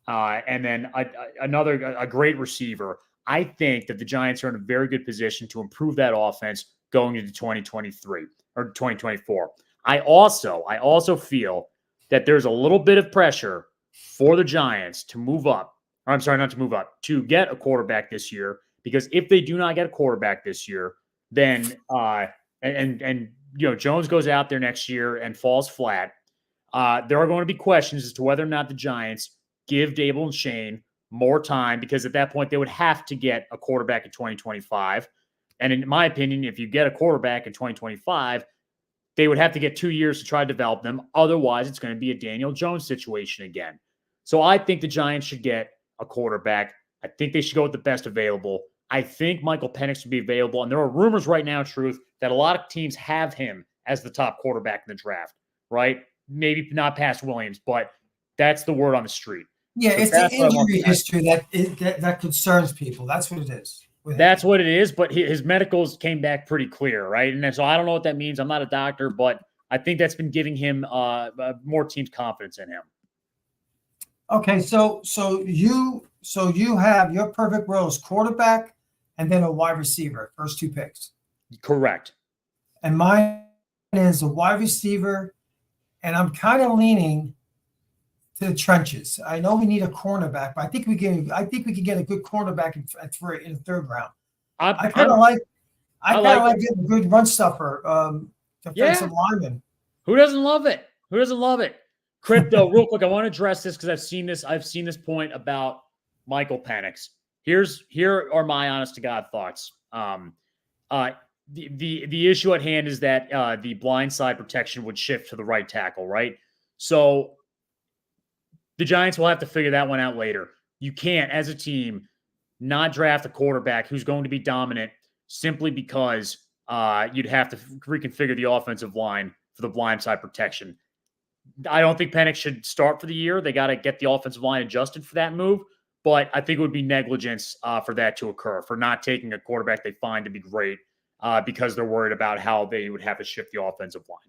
and then a great receiver, I think that the Giants are in a very good position to improve that offense going into 2023 or 2024. I also feel that there's a little bit of pressure for the Giants to move up. Or I'm sorry, not to move up, to get a quarterback this year, because if they do not get a quarterback this year, then Jones goes out there next year and falls flat. There are going to be questions as to whether or not the Giants give Dable and Shane more time, because at that point they would have to get a quarterback in 2025. And in my opinion, if you get a quarterback in 2025, they would have to get 2 years to try to develop them. Otherwise, it's going to be a Daniel Jones situation again. So I think the Giants should get a quarterback. I think they should go with the best available. I think Michael Penix should be available. And there are rumors right now, Truth, that a lot of teams have him as the top quarterback in the draft, right? Maybe not past Williams, but that's the word on the street. Yeah, so it's the injury history that concerns people. That's what it is. That's what it is, but his medicals came back pretty clear, right? And so I don't know what that means. I'm not a doctor, but I think that's been giving him more teams' confidence in him. Okay, so you have your perfect rows: quarterback and then a wide receiver, first two picks. Correct. And mine is a wide receiver, and I'm kind of leaning to the trenches. I know we need a cornerback, but I think we can get a good cornerback in the third round. I kind of like getting a good run stuffer, defensive lineman. Who doesn't love it? Crypto, real quick, I want to address this because I've seen this point about Michael Penix. Here are my honest to God thoughts. The issue at hand is that the blind side protection would shift to the right tackle, right? So the Giants will have to figure that one out later. You can't, as a team, not draft a quarterback who's going to be dominant simply because you'd have to reconfigure the offensive line for the blind side protection. I don't think Penix should start for the year. They got to get the offensive line adjusted for that move, but I think it would be negligence for that to occur, for not taking a quarterback they find to be great because they're worried about how they would have to shift the offensive line.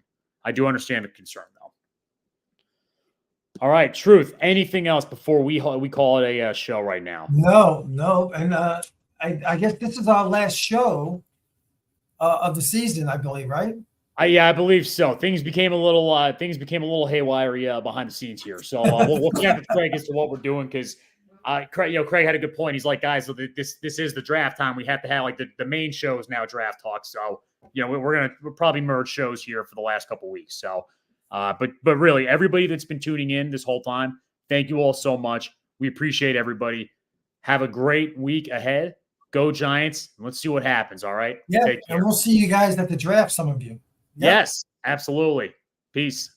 I do understand the concern, though. All right, Truth. Anything else before we call it a show right now? No, and I guess this is our last show of the season, I believe, right? I believe so. Things became a little haywire behind the scenes here. So we'll check with Craig as to what we're doing, because Craig had a good point. He's like, guys, so this is the draft time. We have to have the main show is now draft talk. So we'll probably merge shows here for the last couple weeks. So. But really, everybody that's been tuning in this whole time, thank you all so much. We appreciate everybody. Have a great week ahead. Go Giants. Let's see what happens, all right? Yeah, and we'll see you guys at the draft, some of you. Yep. Yes, absolutely. Peace.